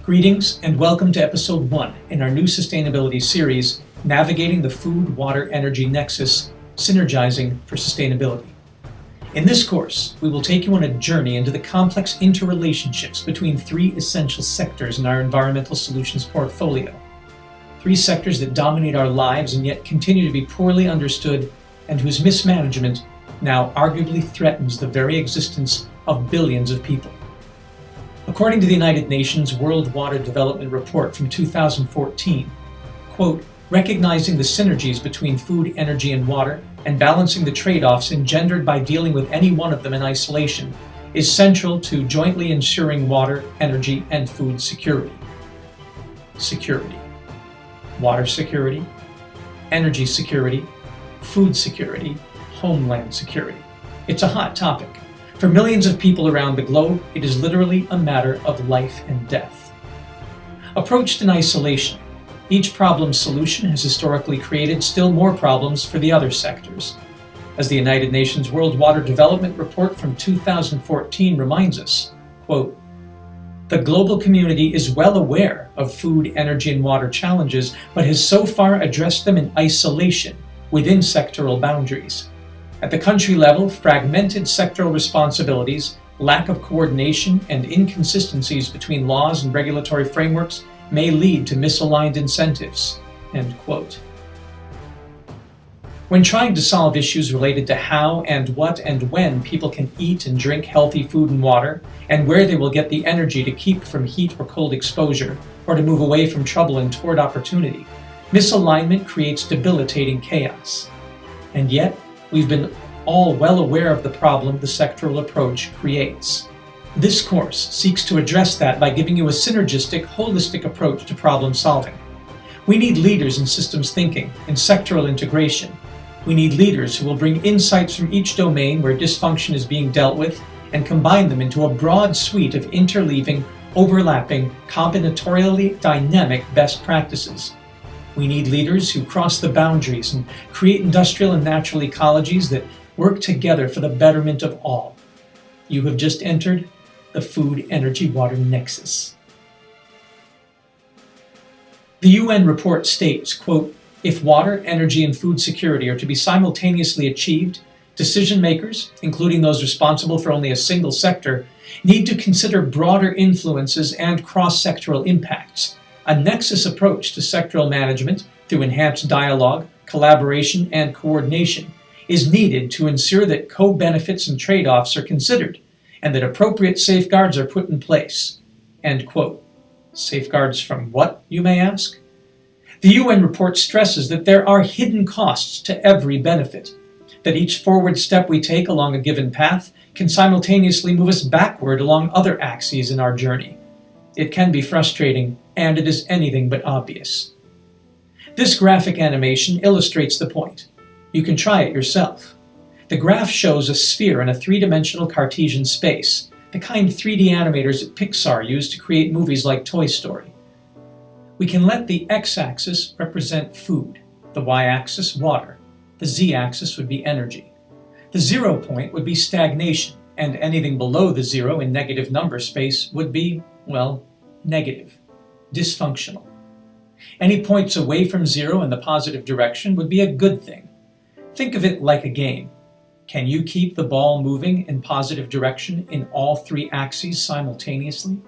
Greetings and welcome to episode 1 in our new sustainability series, Navigating the Food, Water, Energy Nexus, Synergizing for Sustainability. In this course, we will take you on a journey into the complex interrelationships between three essential sectors in our environmental solutions portfolio. Three sectors that dominate our lives and yet continue to be poorly understood and whose mismanagement now arguably threatens the very existence of billions of people. According to the United Nations World Water Development Report from 2014, quote, recognizing the synergies between food, energy, and water, and balancing the trade-offs engendered by dealing with any one of them in isolation, is central to jointly ensuring water, energy, and food security. Security. Water security, energy security, food security, homeland security. It's a hot topic. For millions of people around the globe, it is literally a matter of life and death. Approached in isolation, each problem's solution has historically created still more problems for the other sectors. As the United Nations World Water Development Report from 2014 reminds us, quote, the global community is well aware of food, energy, and water challenges, but has so far addressed them in isolation within sectoral boundaries. At the country level, fragmented sectoral responsibilities, lack of coordination, and inconsistencies between laws and regulatory frameworks may lead to misaligned incentives. End quote. When trying to solve issues related to how and what and when people can eat and drink healthy food and water, and where they will get the energy to keep from heat or cold exposure, or to move away from trouble and toward opportunity, misalignment creates debilitating chaos. And yet, we've been all well aware of the problem the sectoral approach creates. This course seeks to address that by giving you a synergistic, holistic approach to problem solving. We need leaders in systems thinking, in sectoral integration. We need leaders who will bring insights from each domain where dysfunction is being dealt with and combine them into a broad suite of interleaving, overlapping, combinatorially dynamic best practices. We need leaders who cross the boundaries and create industrial and natural ecologies that work together for the betterment of all. You have just entered the food, energy, water nexus. The UN report states, quote, if water, energy, and food security are to be simultaneously achieved, decision makers, including those responsible for only a single sector, need to consider broader influences and cross-sectoral impacts. A nexus approach to sectoral management through enhanced dialogue, collaboration, and coordination is needed to ensure that co-benefits and trade-offs are considered and that appropriate safeguards are put in place. End quote. Safeguards from what, you may ask? The UN report stresses that there are hidden costs to every benefit, that each forward step we take along a given path can simultaneously move us backward along other axes in our journey. It can be frustrating, and it is anything but obvious. This graphic animation illustrates the point. You can try it yourself. The graph shows a sphere in a three-dimensional Cartesian space, the kind 3D animators at Pixar use to create movies like Toy Story. We can let the x-axis represent food, the y-axis water, the z-axis would be energy. The 0 point would be stagnation, and anything below the 0 in negative number space would be, well, negative, dysfunctional. Any points away from 0 in the positive direction would be a good thing. Think of it like a game. Can you keep the ball moving in positive direction in all three axes simultaneously?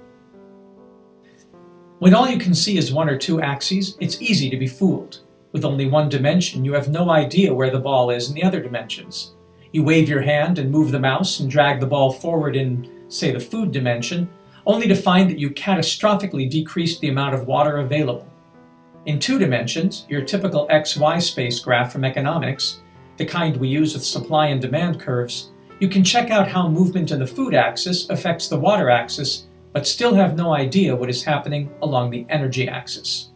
When all you can see is one or two axes, it's easy to be fooled. With only one dimension, you have no idea where the ball is in the other dimensions. You wave your hand and move the mouse and drag the ball forward in, say, the food dimension, only to find that you catastrophically decreased the amount of water available. In 2 dimensions, your typical XY space graph from economics, the kind we use with supply and demand curves, you can check out how movement in the food axis affects the water axis, but still have no idea what is happening along the energy axis.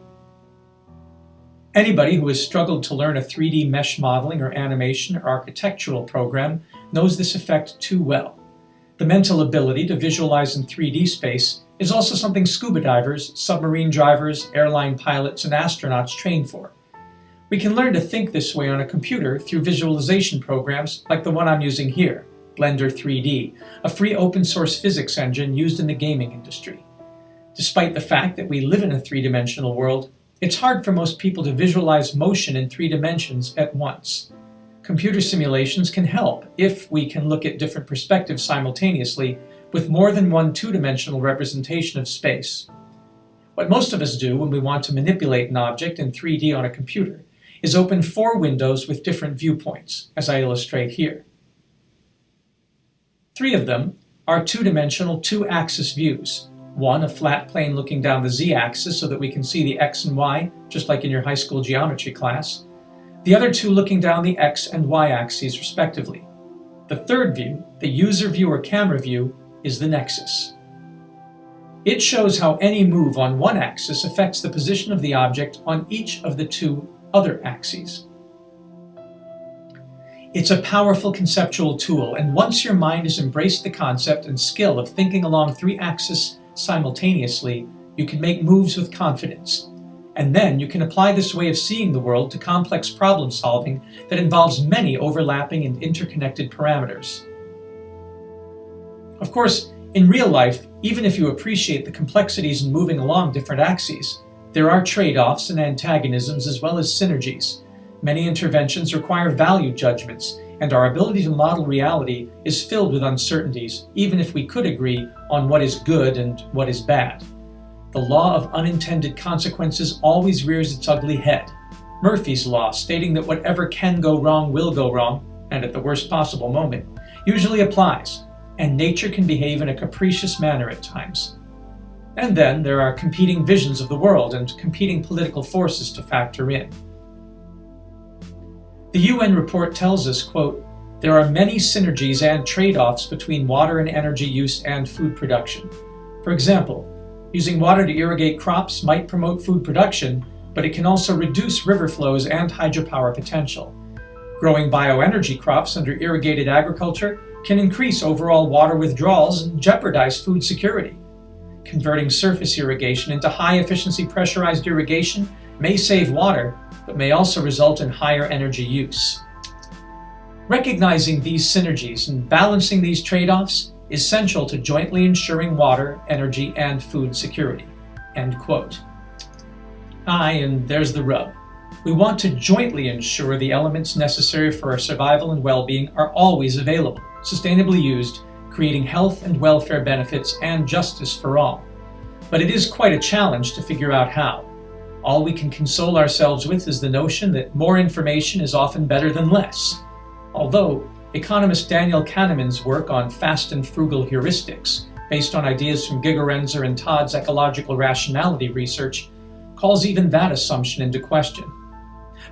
Anybody who has struggled to learn a 3D mesh modeling or animation or architectural program knows this effect too well. The mental ability to visualize in 3D space is also something scuba divers, submarine drivers, airline pilots, and astronauts train for. We can learn to think this way on a computer through visualization programs like the one I'm using here, Blender 3D, a free open source physics engine used in the gaming industry. Despite the fact that we live in a three-dimensional world, it's hard for most people to visualize motion in 3 dimensions at once. Computer simulations can help if we can look at different perspectives simultaneously with more than one 2-dimensional representation of space. What most of us do when we want to manipulate an object in 3D on a computer is open 4 windows with different viewpoints, as I illustrate here. 3 of them are 2-dimensional 2-axis views. One, a flat plane looking down the z-axis so that we can see the x and y, just like in your high school geometry class. The other 2 looking down the x and y axes, respectively. The third view, the user view or camera view, is the nexus. It shows how any move on one axis affects the position of the object on each of the 2 other axes. It's a powerful conceptual tool, and once your mind has embraced the concept and skill of thinking along 3 axes simultaneously, you can make moves with confidence. And then you can apply this way of seeing the world to complex problem solving that involves many overlapping and interconnected parameters. Of course, in real life, even if you appreciate the complexities in moving along different axes, there are trade-offs and antagonisms as well as synergies. Many interventions require value judgments, and our ability to model reality is filled with uncertainties, even if we could agree on what is good and what is bad. The law of unintended consequences always rears its ugly head. Murphy's Law, stating that whatever can go wrong will go wrong, and at the worst possible moment, usually applies, and nature can behave in a capricious manner at times. And then there are competing visions of the world and competing political forces to factor in. The UN report tells us, quote, "There are many synergies and trade-offs between water and energy use and food production. For example, using water to irrigate crops might promote food production, but it can also reduce river flows and hydropower potential. Growing bioenergy crops under irrigated agriculture can increase overall water withdrawals and jeopardize food security. Converting surface irrigation into high-efficiency pressurized irrigation may save water, but may also result in higher energy use." Recognizing these synergies and balancing these trade-offs is essential to jointly ensuring water, energy, and food security. End quote. And there's the rub. We want to jointly ensure the elements necessary for our survival and well-being are always available, sustainably used, creating health and welfare benefits and justice for all. But it is quite a challenge to figure out how. All we can console ourselves with is the notion that more information is often better than less. Although, economist Daniel Kahneman's work on fast and frugal heuristics, based on ideas from Gigerenzer and Todd's ecological rationality research, calls even that assumption into question.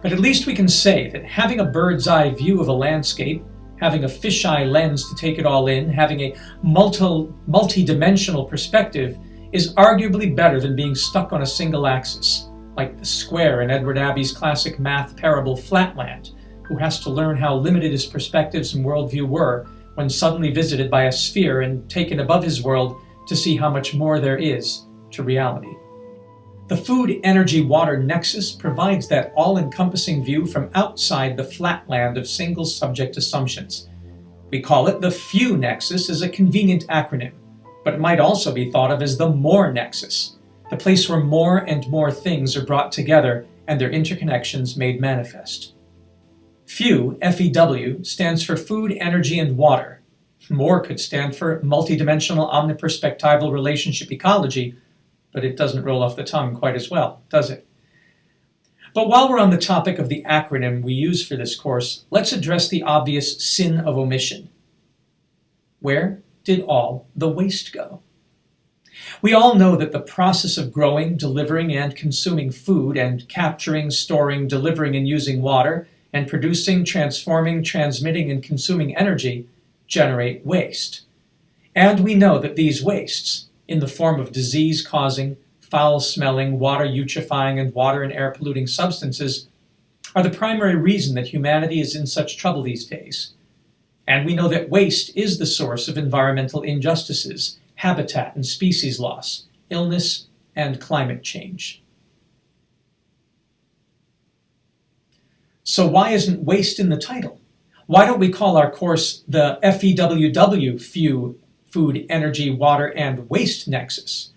But at least we can say that having a bird's eye view of a landscape, having a fisheye lens to take it all in, having a multi-dimensional perspective is arguably better than being stuck on a single axis, like the square in Edward Abbey's classic math parable Flatland, who has to learn how limited his perspectives and worldview were when suddenly visited by a sphere and taken above his world to see how much more there is to reality. The food, energy, water nexus provides that all-encompassing view from outside the flatland of single subject assumptions. We call it the few nexus as a convenient acronym, but it might also be thought of as the more nexus, the place where more and more things are brought together and their interconnections made manifest. Few, FEW, stands for food, energy, and water. More could stand for multidimensional omniperspectival relationship ecology, but it doesn't roll off the tongue quite as well, does it? But while we're on the topic of the acronym we use for this course, let's address the obvious sin of omission. Where did all the waste go? We all know that the process of growing, delivering, and consuming food, and capturing, storing, delivering, and using water, and producing, transforming, transmitting, and consuming energy generate waste. And we know that these wastes, in the form of disease-causing, foul-smelling, water-eutrophying, and water and air-polluting substances, are the primary reason that humanity is in such trouble these days. And we know that waste is the source of environmental injustices, habitat and species loss, illness, and climate change. So why isn't waste in the title? Why don't we call our course the FEWW, Few, Food, Energy, Water, and Waste Nexus?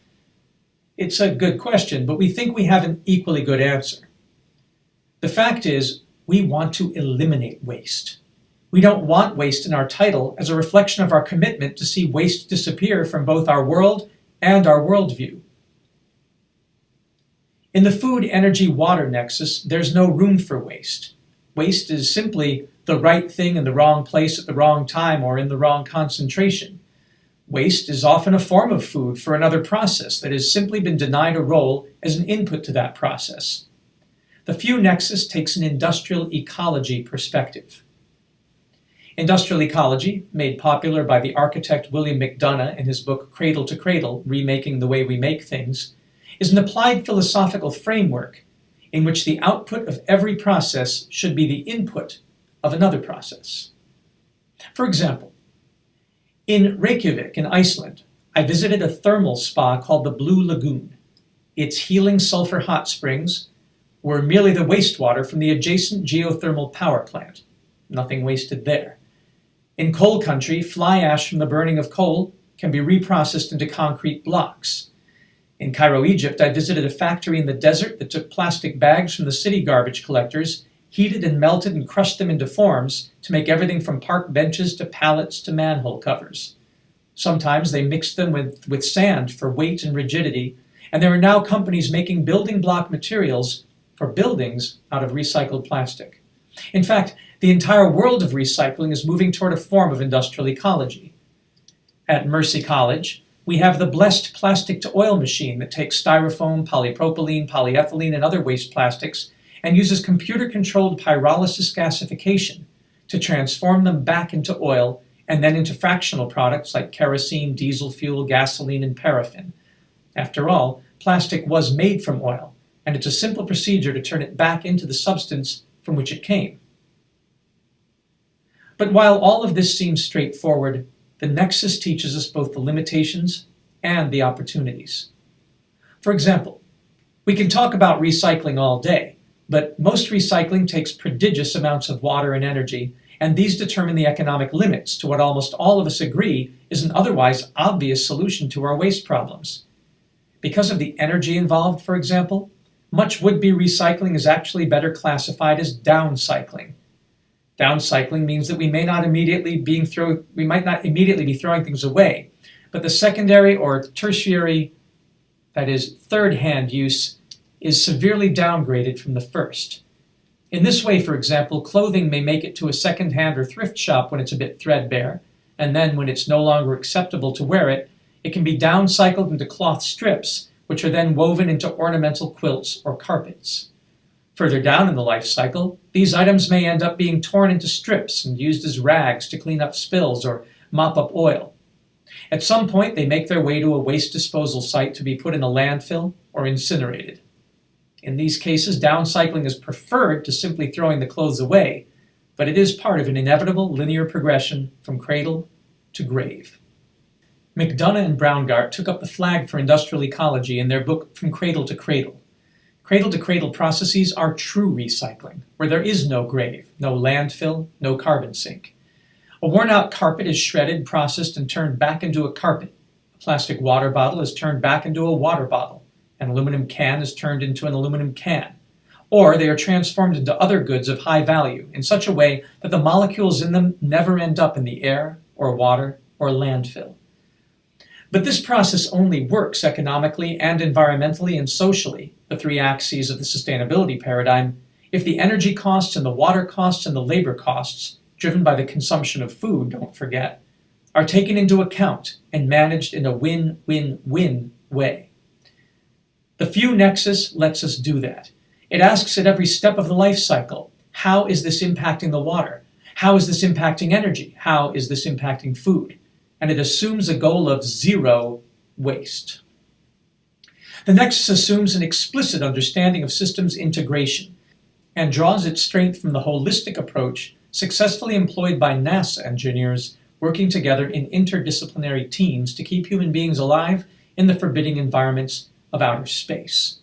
It's a good question, but we think we have an equally good answer. The fact is, we want to eliminate waste. We don't want waste in our title as a reflection of our commitment to see waste disappear from both our world and our worldview. In the food, energy, water nexus, there's no room for waste. Waste is simply the right thing in the wrong place at the wrong time or in the wrong concentration. Waste is often a form of food for another process that has simply been denied a role as an input to that process. The few nexus takes an industrial ecology perspective. Industrial ecology, made popular by the architect William McDonough in his book Cradle to Cradle, Remaking the Way We Make Things, is an applied philosophical framework in which the output of every process should be the input of another process. For example, in Reykjavik in Iceland, I visited a thermal spa called the Blue Lagoon. Its healing sulfur hot springs were merely the wastewater from the adjacent geothermal power plant. Nothing wasted there. In coal country, fly ash from the burning of coal can be reprocessed into concrete blocks. In Cairo, Egypt, I visited a factory in the desert that took plastic bags from the city garbage collectors, heated and melted and crushed them into forms to make everything from park benches to pallets to manhole covers. Sometimes they mixed them with sand for weight and rigidity, and there are now companies making building block materials for buildings out of recycled plastic. In fact, the entire world of recycling is moving toward a form of industrial ecology. At Mercy College, we have the blessed plastic-to-oil machine that takes styrofoam, polypropylene, polyethylene, and other waste plastics and uses computer-controlled pyrolysis gasification to transform them back into oil and then into fractional products like kerosene, diesel fuel, gasoline, and paraffin. After all, plastic was made from oil, and it's a simple procedure to turn it back into the substance from which it came. But while all of this seems straightforward, the Nexus teaches us both the limitations and the opportunities. For example, we can talk about recycling all day, but most recycling takes prodigious amounts of water and energy, and these determine the economic limits to what almost all of us agree is an otherwise obvious solution to our waste problems. Because of the energy involved, for example, much would-be recycling is actually better classified as downcycling. Downcycling means that we might not immediately be throwing things away, but the secondary or tertiary, that is, third-hand use, is severely downgraded from the first. In this way, for example, clothing may make it to a second-hand or thrift shop when it's a bit threadbare, and then when it's no longer acceptable to wear it, it can be downcycled into cloth strips, which are then woven into ornamental quilts or carpets. Further down in the life cycle, these items may end up being torn into strips and used as rags to clean up spills or mop up oil. At some point, they make their way to a waste disposal site to be put in a landfill or incinerated. In these cases, downcycling is preferred to simply throwing the clothes away, but it is part of an inevitable linear progression from cradle to grave. McDonough and Braungart took up the flag for industrial ecology in their book From Cradle to Cradle. Cradle-to-cradle processes are true recycling, where there is no grave, no landfill, no carbon sink. A worn-out carpet is shredded, processed, and turned back into a carpet. A plastic water bottle is turned back into a water bottle. An aluminum can is turned into an aluminum can. Or they are transformed into other goods of high value in such a way that the molecules in them never end up in the air, or water, or landfill. But this process only works economically and environmentally and socially, the three axes of the sustainability paradigm, if the energy costs and the water costs and the labor costs, driven by the consumption of food, don't forget, are taken into account and managed in a win-win-win way. The few nexus lets us do that. It asks at every step of the life cycle, how is this impacting the water? How is this impacting energy? How is this impacting food? And it assumes a goal of zero waste. The Nexus assumes an explicit understanding of systems integration and draws its strength from the holistic approach successfully employed by NASA engineers working together in interdisciplinary teams to keep human beings alive in the forbidding environments of outer space.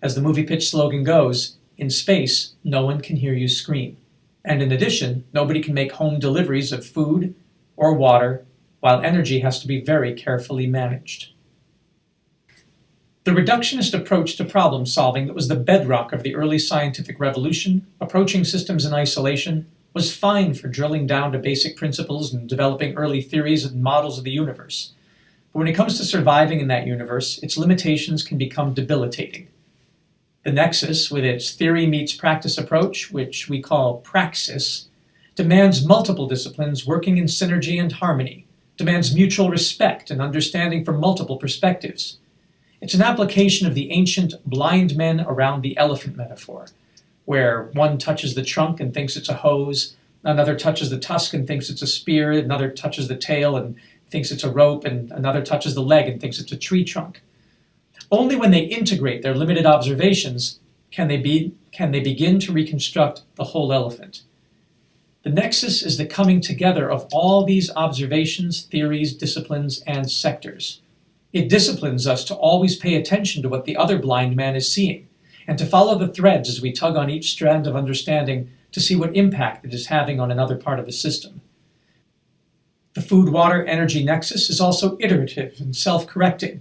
As the movie pitch slogan goes, in space, no one can hear you scream. And in addition, nobody can make home deliveries of food or water while energy has to be very carefully managed. The reductionist approach to problem solving that was the bedrock of the early scientific revolution, approaching systems in isolation, was fine for drilling down to basic principles and developing early theories and models of the universe. But when it comes to surviving in that universe, its limitations can become debilitating. The Nexus, with its theory meets practice approach, which we call Praxis, demands multiple disciplines working in synergy and harmony, demands mutual respect and understanding from multiple perspectives. It's an application of the ancient blind men around the elephant metaphor, where one touches the trunk and thinks it's a hose, another touches the tusk and thinks it's a spear, another touches the tail and thinks it's a rope, and another touches the leg and thinks it's a tree trunk. Only when they integrate their limited observations can they begin to reconstruct the whole elephant. The Nexus is the coming together of all these observations, theories, disciplines, and sectors. It disciplines us to always pay attention to what the other blind man is seeing, and to follow the threads as we tug on each strand of understanding to see what impact it is having on another part of the system. The food-water-energy nexus is also iterative and self-correcting.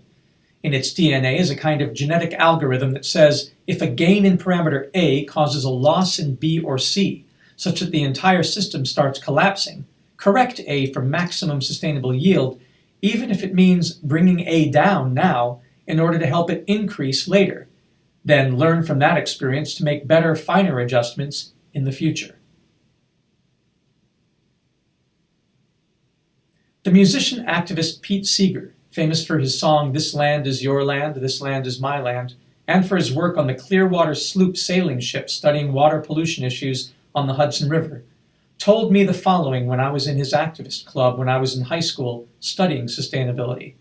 In its DNA is a kind of genetic algorithm that says if a gain in parameter A causes a loss in B or C, such that the entire system starts collapsing, correct A for maximum sustainable yield, even if it means bringing A down now in order to help it increase later. Then learn from that experience to make better, finer adjustments in the future. The musician-activist Pete Seeger, famous for his song "This Land is Your Land, This Land is My Land," and for his work on the Clearwater sloop sailing ship studying water pollution issues on the Hudson River, told me the following when I was in his activist club when I was in high school studying sustainability.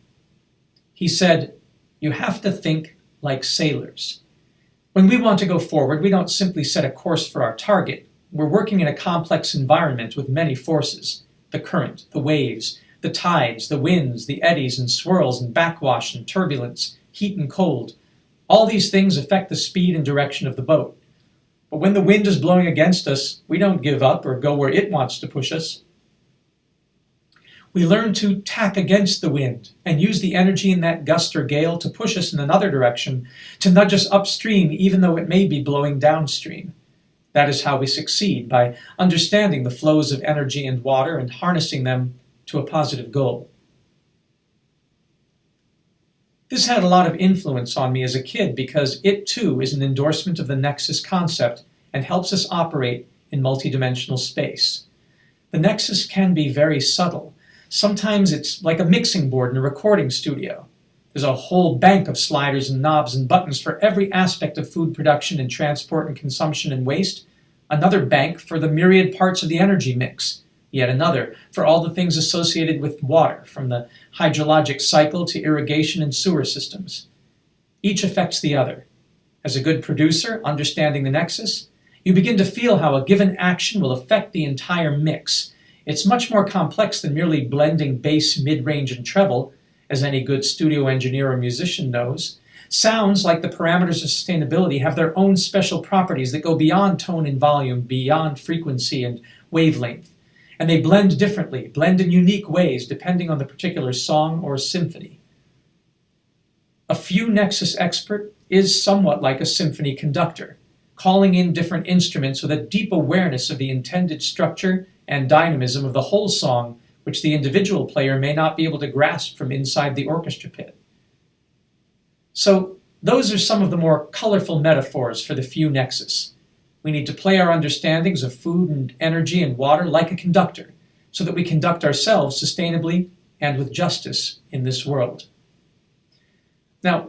He said, "You have to think like sailors. When we want to go forward, we don't simply set a course for our target. We're working in a complex environment with many forces: the current, the waves, the tides, the winds, the eddies and swirls and backwash and turbulence, heat and cold. All these things affect the speed and direction of the boat. But when the wind is blowing against us, we don't give up or go where it wants to push us. We learn to tack against the wind and use the energy in that gust or gale to push us in another direction, to nudge us upstream even though it may be blowing downstream. That is how we succeed, by understanding the flows of energy and water and harnessing them to a positive goal." This had a lot of influence on me as a kid because it too is an endorsement of the Nexus concept and helps us operate in multidimensional space. The Nexus can be very subtle. Sometimes it's like a mixing board in a recording studio. There's a whole bank of sliders and knobs and buttons for every aspect of food production and transport and consumption and waste, another bank for the myriad parts of the energy mix, yet another for all the things associated with water, from the hydrologic cycle to irrigation and sewer systems. Each affects the other. As a good producer, understanding the Nexus, you begin to feel how a given action will affect the entire mix. It's much more complex than merely blending bass, mid-range, and treble, as any good studio engineer or musician knows. Sounds, like the parameters of sustainability, have their own special properties that go beyond tone and volume, beyond frequency and wavelength. And they blend differently, blend in unique ways, depending on the particular song or symphony. A few Nexus expert is somewhat like a symphony conductor, calling in different instruments with a deep awareness of the intended structure and dynamism of the whole song, which the individual player may not be able to grasp from inside the orchestra pit. So, those are some of the more colorful metaphors for the few Nexus. We need to play our understandings of food and energy and water like a conductor, so that we conduct ourselves sustainably and with justice in this world. Now,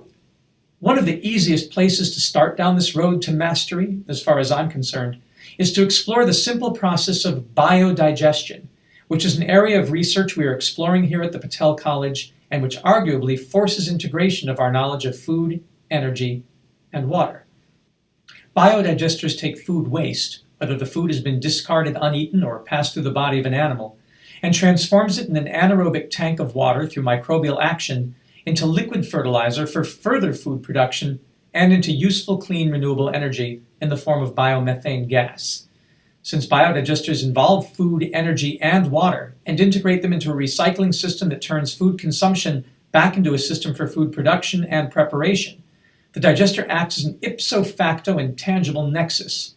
one of the easiest places to start down this road to mastery, as far as I'm concerned, is to explore the simple process of bio-digestion, which is an area of research we are exploring here at the Patel College and which arguably forces integration of our knowledge of food, energy, and water. Biodigesters take food waste, whether the food has been discarded uneaten or passed through the body of an animal, and transforms it in an anaerobic tank of water through microbial action into liquid fertilizer for further food production and into useful, clean, renewable energy in the form of biomethane gas. Since biodigesters involve food, energy, and water and integrate them into a recycling system that turns food consumption back into a system for food production and preparation, The digester acts as an ipso facto and tangible nexus.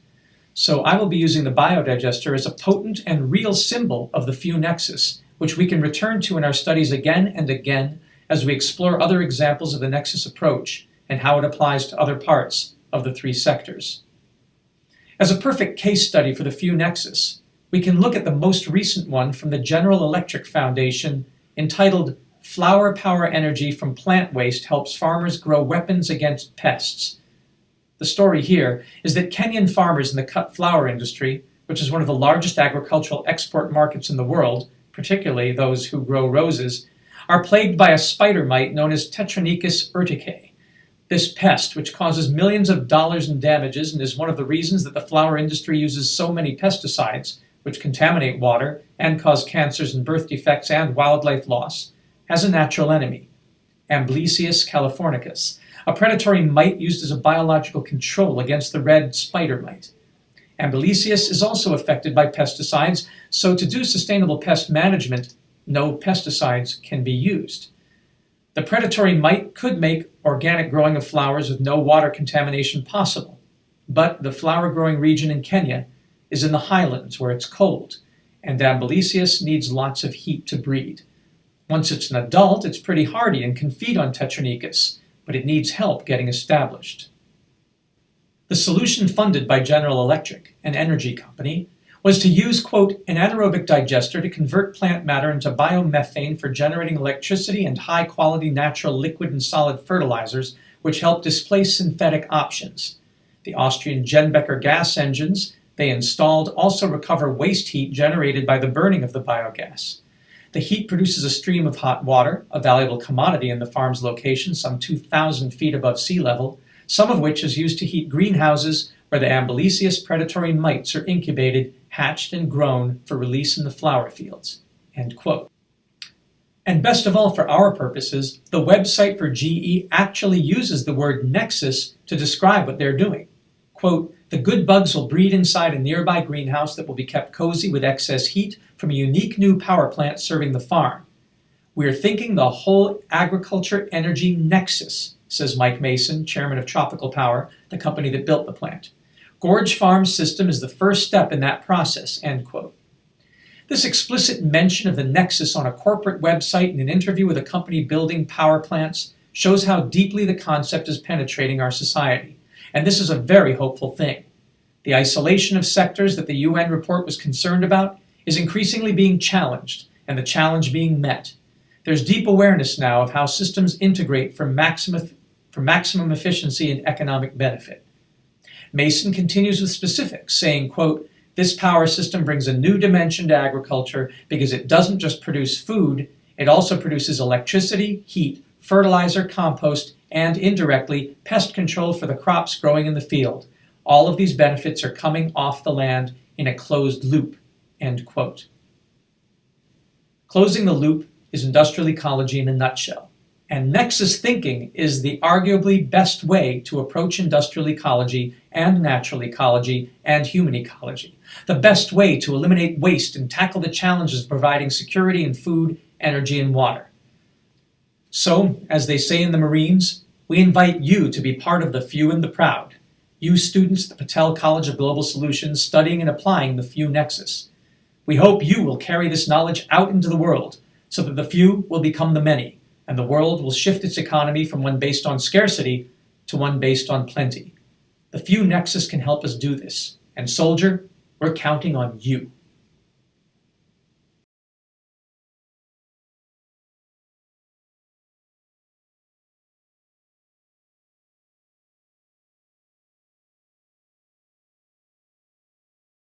So I will be using the bio-digester as a potent and real symbol of the few nexus, which we can return to in our studies again and again as we explore other examples of the nexus approach and how it applies to other parts of the three sectors. As a perfect case study for the few nexus, we can look at the most recent one from the General Electric Foundation entitled Flower Power Energy from Plant Waste Helps Farmers Grow Weapons Against Pests. The story here is that Kenyan farmers in the cut flower industry, which is one of the largest agricultural export markets in the world, particularly those who grow roses, are plagued by a spider mite known as Tetranicus urticae. This pest, which causes millions of dollars in damages and is one of the reasons that the flower industry uses so many pesticides, which contaminate water and cause cancers and birth defects and wildlife loss, has a natural enemy, Amblysius californicus, a predatory mite used as a biological control against the red spider mite. Amblysius is also affected by pesticides, so to do sustainable pest management, no pesticides can be used. The predatory mite could make organic growing of flowers with no water contamination possible, but the flower growing region in Kenya is in the highlands where it's cold, and Amblysius needs lots of heat to breed. Once it's an adult, it's pretty hardy and can feed on Tetranicus, but it needs help getting established. The solution funded by General Electric, an energy company, was to use, quote, an anaerobic digester to convert plant matter into biomethane for generating electricity and high-quality natural liquid and solid fertilizers, which help displace synthetic options. The Austrian Jenbecker gas engines they installed also recover waste heat generated by the burning of the biogas. The heat produces a stream of hot water, a valuable commodity in the farm's location some 2,000 feet above sea level, some of which is used to heat greenhouses where the Amblysius predatory mites are incubated, hatched, and grown for release in the flower fields. End quote. And best of all for our purposes, the website for GE actually uses the word nexus to describe what they're doing. Quote, the good bugs will breed inside a nearby greenhouse that will be kept cozy with excess heat from a unique new power plant serving the farm. We are thinking the whole agriculture energy nexus, says Mike Mason, chairman of Tropical Power, the company that built the plant. Gorge Farm's system is the first step in that process, end quote. This explicit mention of the nexus on a corporate website in an interview with a company building power plants shows how deeply the concept is penetrating our society. And this is a very hopeful thing. The isolation of sectors that the UN report was concerned about is increasingly being challenged, and the challenge being met. There's deep awareness now of how systems integrate for maximum efficiency and economic benefit. Mason continues with specifics, saying, quote, this power system brings a new dimension to agriculture because it doesn't just produce food, it also produces electricity, heat, fertilizer, compost, and indirectly pest control for the crops growing in the field. All of these benefits are coming off the land in a closed loop, end quote. Closing the loop is industrial ecology in a nutshell. And nexus thinking is the arguably best way to approach industrial ecology and natural ecology and human ecology. The best way to eliminate waste and tackle the challenges of providing security in food, energy, and water. So, as they say in the Marines, we invite you to be part of the few and the proud. You students at the Patel College of Global Solutions studying and applying the few nexus. We hope you will carry this knowledge out into the world so that the few will become the many, and the world will shift its economy from one based on scarcity to one based on plenty. The few nexus can help us do this. And soldier, we're counting on you.